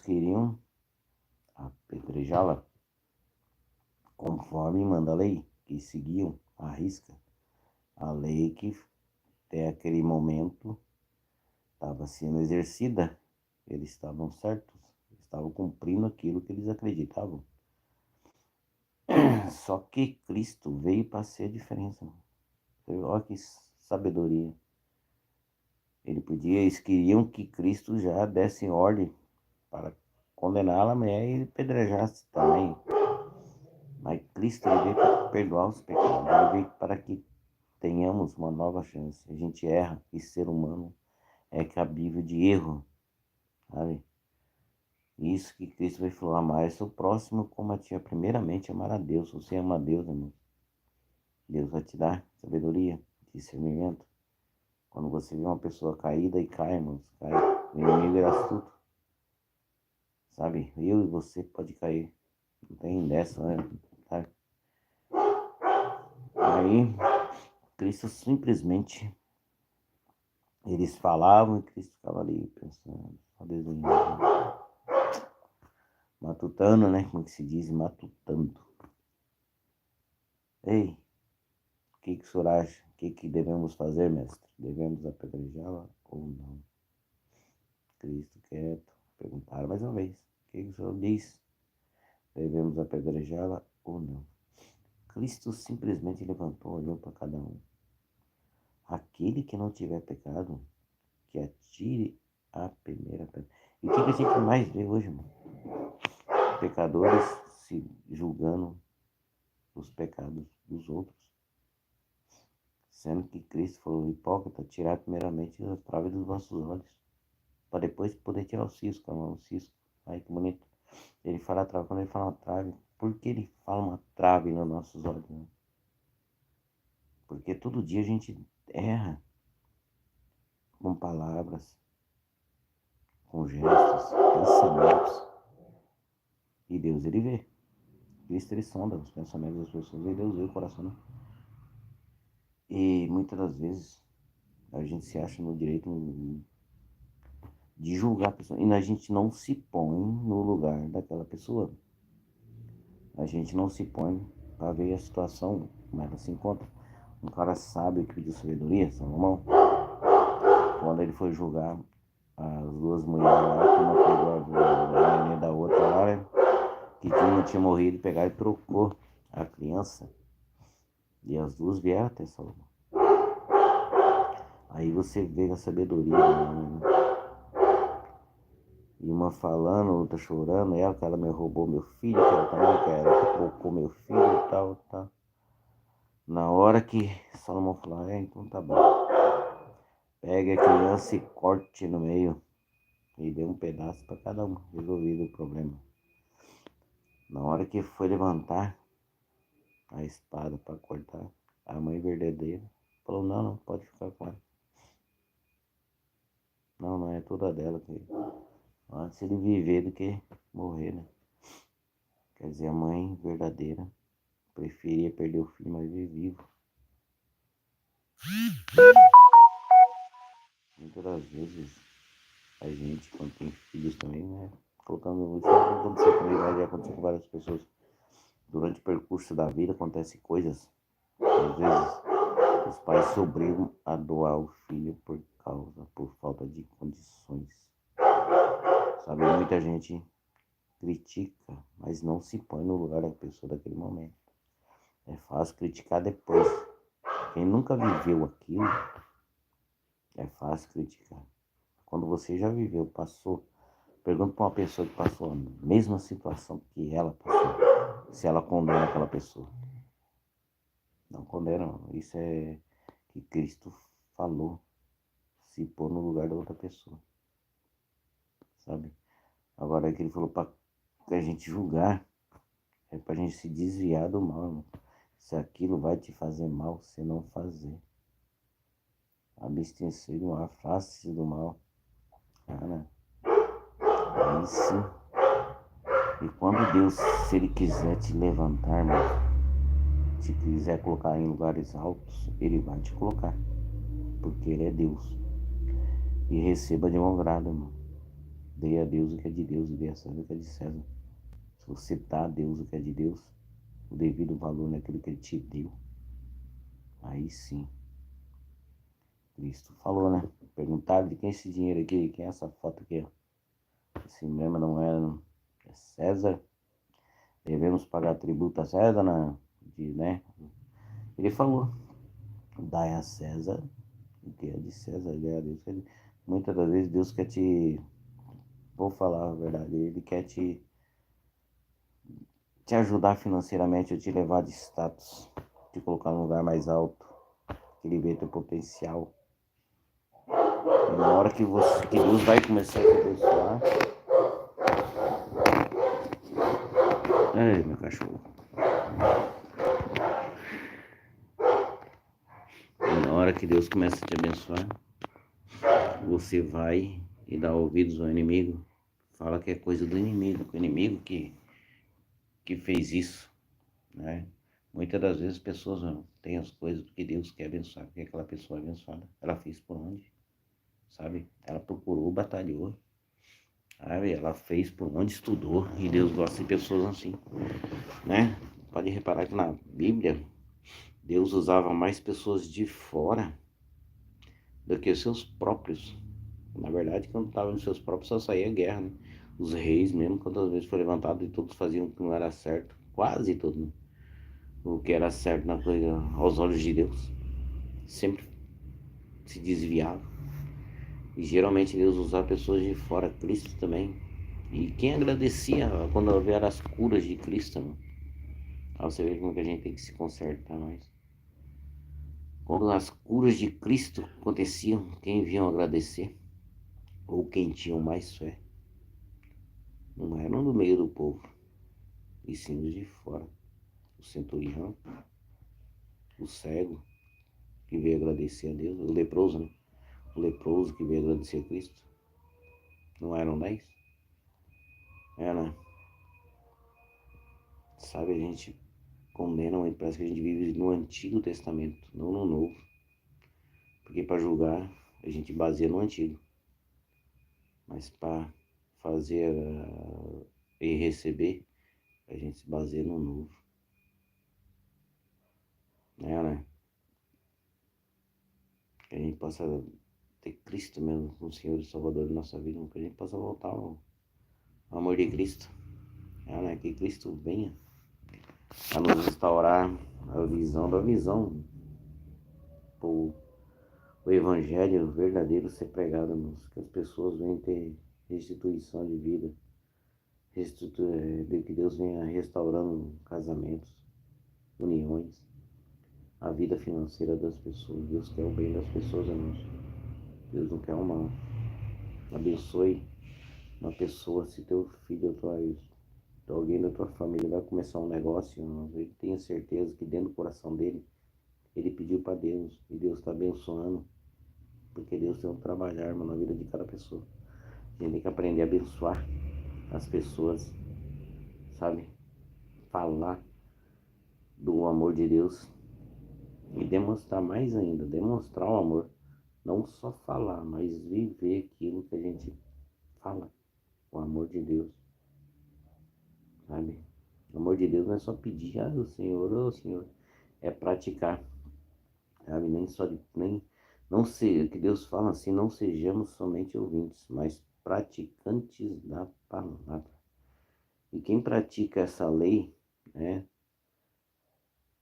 queriam apedrejá-la conforme manda a lei, que seguiam à risca a lei que até aquele momento estava sendo exercida. Eles estavam certos, estavam cumprindo aquilo que eles acreditavam. Só que Cristo veio para ser a diferença. Olha que sabedoria. Eles queriam que Cristo já desse ordem para condená-la, mas ele pedrejasse também. Mas Cristo veio para perdoar os pecados, ele veio para que tenhamos uma nova chance. A gente erra, e ser humano é cabível de erro, sabe? Isso que Cristo vai falar, amar seu próximo como a ti. Primeiramente, amar a Deus. Você ama a Deus, irmão. Deus vai te dar sabedoria, discernimento. Quando você vê uma pessoa caída e cai, irmãos, cai. O inimigo é astuto. Sabe? Eu e você pode cair. Não tem dessa, né? Sabe? Aí, Cristo simplesmente, eles falavam e Cristo ficava ali pensando, só desenhando. Matutando, né? Como que se diz? Matutando. Ei, o que o senhor acha? O que devemos fazer, mestre? Devemos apedrejá-la ou não? Cristo quieto. Perguntaram mais uma vez. O que o senhor diz? Devemos apedrejá-la ou não? Cristo simplesmente levantou, olhou para cada um. Aquele que não tiver pecado, que atire a primeira pedra. E o que a gente mais vê hoje, irmão? Pecadores se julgando os pecados dos outros. Sendo que Cristo falou, hipócrita, tirar primeiramente a trave dos vossos olhos, para depois poder tirar o cisco, o cisco. Ai, que bonito. Ele fala trave, quando ele fala uma trave, por que ele fala uma trave nos nossos olhos? Né? Porque todo dia a gente erra com palavras, com gestos, pensamentos. E Deus, ele vê. Cristo, ele sonda os pensamentos das pessoas e Deus vê o coração. Né? E muitas das vezes a gente se acha no direito de julgar a pessoa. E a gente não se põe no lugar daquela pessoa. A gente não se põe para ver a situação como ela se encontra. Um cara sábio que pediu sabedoria, Salomão, quando ele foi julgar as duas mulheres lá, que uma pegou a neném da outra lá, né? Que uma tinha morrido, pegar e trocou a criança. E as duas vieram até Salomão. Aí você vê a sabedoria do homem, né? E uma falando, outra chorando, ela que ela me roubou meu filho, que ela também que ela que trocou meu filho e tal, tal. Na hora que Salomão falou, então tá bom. Pegue a criança e corte no meio. E dê um pedaço para cada um, resolvido o problema. Na hora que foi levantar a espada para cortar, a mãe verdadeira falou, não, pode ficar com ela. Não é toda dela. Que antes ele viver do que morrer, né? Quer dizer, a mãe verdadeira preferia perder o filho, mas ver vivo. Muitas das vezes a gente, quando tem filhos também, né? Colocando isso, aconteceu comigo, já aconteceu com várias pessoas. Durante o percurso da vida acontecem coisas. Às vezes os pais se obrigam a doar o filho por falta de condições. Sabe, muita gente critica, mas não se põe no lugar da pessoa daquele momento. É fácil criticar depois. Quem nunca viveu aquilo, é fácil criticar. Quando você já viveu, passou, pergunta para uma pessoa que passou a mesma situação que ela passou, se ela condena aquela pessoa. Não condena, não. Isso é que Cristo falou, se pôr no lugar da outra pessoa, sabe? Agora é que ele falou para a gente julgar, é para a gente se desviar do mal, irmão. Se aquilo vai te fazer mal, você não fazer. Abstenção do mal, afaste-se do mal. Cara, aí sim. E quando Deus, se Ele quiser te levantar, irmão, se quiser colocar em lugares altos, Ele vai te colocar. Porque Ele é Deus. E receba de mão grata, irmão. Dê a Deus o que é de Deus e dê a César o que é de César. Se você dá a Deus o que é de Deus, o devido valor naquilo que Ele te deu, aí sim, Cristo falou, né? Perguntaram de quem é esse dinheiro aqui, de quem é essa foto aqui, ó. Esse mesmo não é, não. É César. Devemos pagar tributo a César, né? Ele falou, dai a César o que é de César, dai a Deus. Muitas das vezes Deus quer te, vou falar a verdade, Ele quer te ajudar financeiramente, ou te levar de status, te colocar num lugar mais alto, que Ele vê teu potencial. E na hora que Deus vai começar a te abençoar. Ai, meu cachorro. E na hora que Deus começa a te abençoar, você vai e dá ouvidos ao inimigo. Fala que é coisa do inimigo, o inimigo que fez isso, né? Muitas das vezes as pessoas não têm as coisas porque Deus quer abençoar, porque aquela pessoa é abençoada. Ela fez por onde, sabe? Ela procurou, batalhou, sabe? Ela fez por onde, estudou, e Deus gosta de pessoas assim, né? Pode reparar que na Bíblia, Deus usava mais pessoas de fora do que os seus próprios. Na verdade, quando estavam nos seus próprios, só saía guerra, né? Os reis mesmo, quantas vezes foi levantado e todos faziam o que não era certo, quase tudo, né? O que era certo na coisa, aos olhos de Deus, sempre se desviava. E geralmente Deus usava pessoas de fora, Cristo também. E quem agradecia quando houver as curas de Cristo, né? Aí você vê como que a gente tem que se consertar mais. Quando as curas de Cristo aconteciam, quem vinham agradecer, ou quem tinham mais fé, não eram do meio do povo, e sim dos de fora. O centurião, o cego, que veio agradecer a Deus, o leproso, né? O leproso que veio agradecer a Cristo. Não eram 10? Era, sabe, a gente condena, parece que a gente vive no Antigo Testamento, não no Novo. Porque para julgar, a gente baseia no Antigo. Mas para fazer e receber, a gente se baseia no Novo. Né? Que a gente possa ter Cristo mesmo, como Senhor e Salvador da nossa vida, que a gente possa voltar ao amor de Cristo. Né? Que Cristo venha a nos restaurar a visão da visão, o Evangelho verdadeiro ser pregado, que as pessoas venham ter restituição de vida, de que Deus venha restaurando casamentos, uniões, a vida financeira das pessoas. Deus quer o bem das pessoas, irmãos. Deus não quer o mal. Abençoe uma pessoa, se teu filho ou alguém da tua família vai começar um negócio, irmãos, ele tenha certeza que dentro do coração dele, ele pediu para Deus, e Deus está abençoando, porque Deus tem um trabalhar, irmão, na vida de cada pessoa. A gente tem que aprender a abençoar as pessoas, sabe? Falar do amor de Deus e demonstrar mais ainda, demonstrar o amor. Não só falar, mas viver aquilo que a gente fala, o amor de Deus, sabe? O amor de Deus não é só pedir, o Senhor, Senhor, é praticar, sabe? Nem só, nem, não sei, o que Deus fala assim, não sejamos somente ouvintes, mas praticantes da palavra. E quem pratica essa lei, né,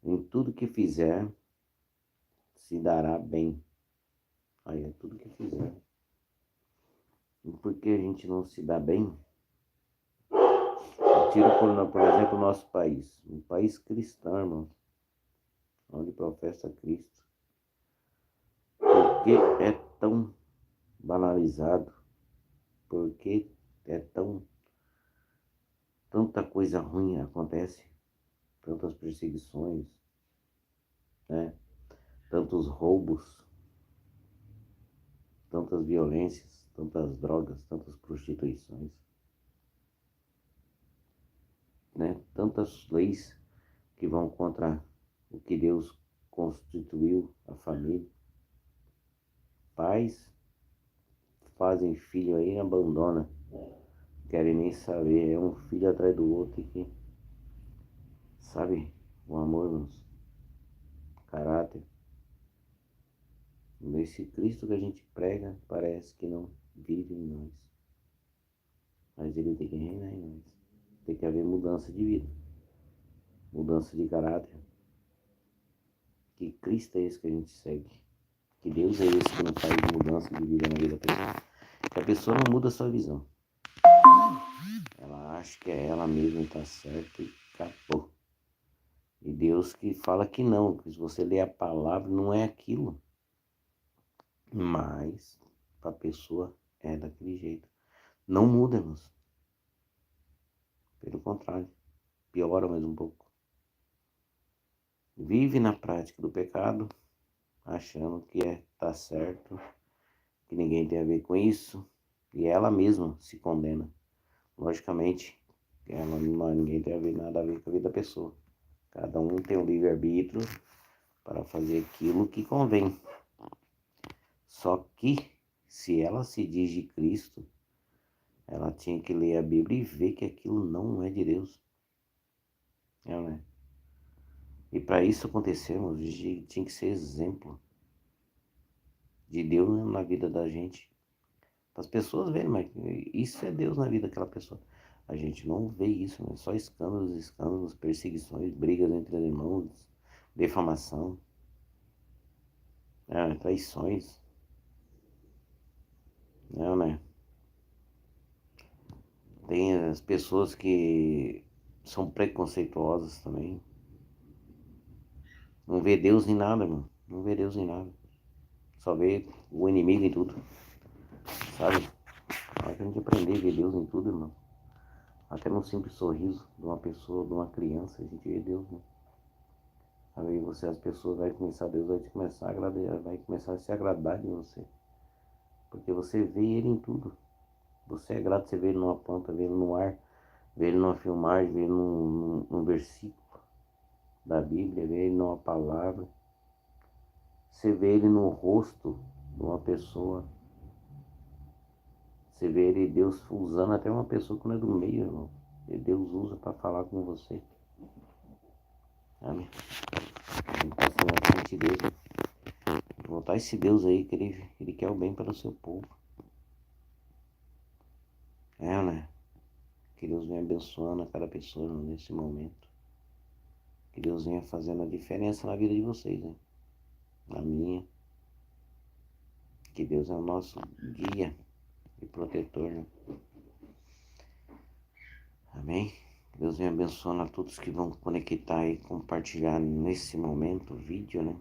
em tudo que fizer, se dará bem. Aí é tudo que fizer. E por que a gente não se dá bem? Eu tiro, por exemplo, o nosso país. Um país cristão, irmão, onde professa Cristo. Por que é tão banalizado? Por que é tanta coisa ruim acontece? Tantas perseguições, né? Tantos roubos, tantas violências, tantas drogas, tantas prostituições, né? Tantas leis que vão contra o que Deus constituiu, a família. Pais fazem filho aí e abandona. Querem nem saber, é um filho atrás do outro que, sabe, o amor, irmãos, caráter. Esse Cristo que a gente prega parece que não vive em nós. Mas ele tem que reinar em nós. Tem que haver mudança de vida, mudança de caráter. Que Cristo é esse que a gente segue. Que Deus é esse que não faz mudança de vida na vida da pessoa. Que a pessoa não muda a sua visão. Ela acha que é ela mesma que está certa e acabou. E Deus que fala que não, que se você ler a palavra não é aquilo. Mas a pessoa é daquele jeito. Não muda, irmãos. Pelo contrário, piora mais um pouco. Vive na prática do pecado, achando que tá certo, que ninguém tem a ver com isso, e ela mesma se condena. Logicamente, ninguém tem nada a ver com a vida da pessoa. Cada um tem o livre-arbítrio para fazer aquilo que convém. Só que, se ela se diz de Cristo, ela tinha que ler a Bíblia e ver que aquilo não é de Deus. Né? E para isso acontecer, irmãos, tinha que ser exemplo de Deus na vida da gente. Para as pessoas verem, mas isso é Deus na vida daquela pessoa. A gente não vê isso, né? Só escândalos, perseguições, brigas entre irmãos, defamação, traições. Não, né? Tem as pessoas que são preconceituosas também. Não vê Deus em nada, mano. Não vê Deus em nada. Só vê o inimigo em tudo. Sabe? A hora que a gente aprender a ver Deus em tudo, irmão. Até num simples sorriso de uma pessoa, de uma criança, a gente vê Deus, né? Aí as pessoas Deus vai te começar a agradar, vai começar a se agradar de você. Porque você vê Ele em tudo. Você é grato, você vê Ele numa planta, vê Ele no ar, vê Ele numa filmagem, vê Ele num versículo da Bíblia, vê Ele numa palavra. Você vê Ele no rosto de uma pessoa. Você vê Ele, Deus usando até uma pessoa que não é do meio, irmão. E Deus usa para falar com você. Amém? Tem que passar na frente dele. Voltar esse Deus aí que ele quer o bem para o seu povo. Né? Que Deus venha abençoando a cada pessoa nesse momento. Que Deus venha fazendo a diferença na vida de vocês, né? Na minha. Que Deus é o nosso guia e protetor, né? Amém? Que Deus venha abençoando a todos que vão conectar e compartilhar nesse momento o vídeo, né?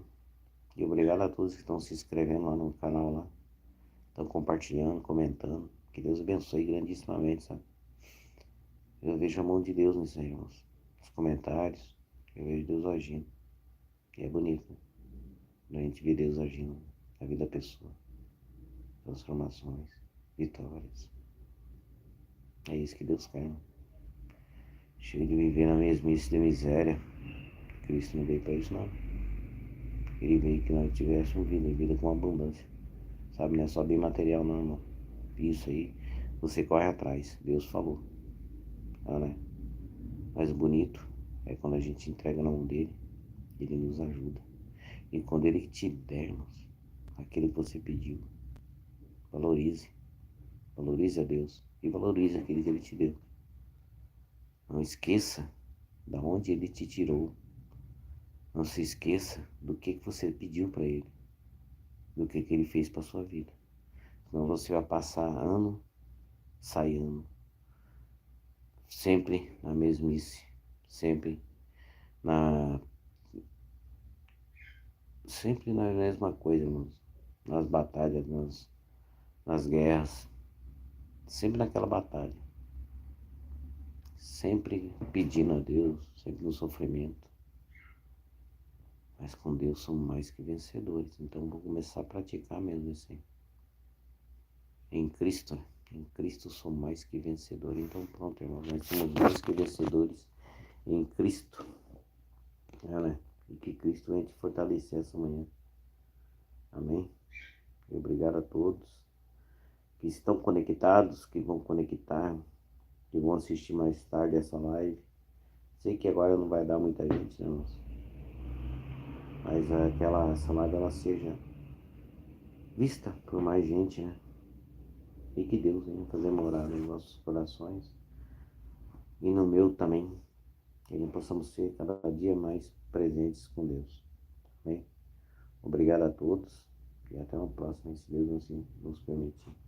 E obrigado a todos que estão se inscrevendo lá no canal lá. Estão compartilhando, comentando. Que Deus abençoe grandissimamente, sabe? Eu vejo a mão de Deus nisso aí, irmãos. Nos comentários, eu vejo Deus agindo. E é bonito, né? A gente vê Deus agindo na vida da pessoa. Transformações, vitórias. É isso que Deus quer, né? Chega de viver na mesmice da miséria. Cristo não veio para isso, não. Ele veio que nós tivéssemos vida com abundância. Sabe, não é só bem material, não, irmão. Isso aí, você corre atrás. Deus falou. Né? Mas o bonito é quando a gente entrega na mão dele, ele nos ajuda. E quando ele te der, irmãos, aquilo que você pediu, valorize. Valorize a Deus e valorize aquilo que ele te deu. Não esqueça de onde ele te tirou. Não se esqueça do que você pediu para ele, do que ele fez para sua vida. Senão você vai passar ano, sai ano, sempre na mesmice, sempre na mesma coisa, irmãos. Nas batalhas, nas guerras, sempre naquela batalha. Sempre pedindo a Deus, sempre no sofrimento. Mas com Deus somos mais que vencedores. Então vou começar a praticar mesmo isso aí. Em Cristo somos mais que vencedores. Então pronto, irmão, nós somos mais que vencedores em Cristo. Né? E que Cristo venha te fortalecer essa manhã. Amém? E obrigado a todos. que estão conectados, que vão conectar, que vão assistir mais tarde essa live. Sei que agora não vai dar muita gente, né, moço? Mas essa live ela seja vista por mais gente, né? E que Deus venha fazer morada em nossos corações e no meu também, que possamos ser cada dia mais presentes com Deus. Bem, obrigado a todos e até uma próxima, se Deus assim nos permitir.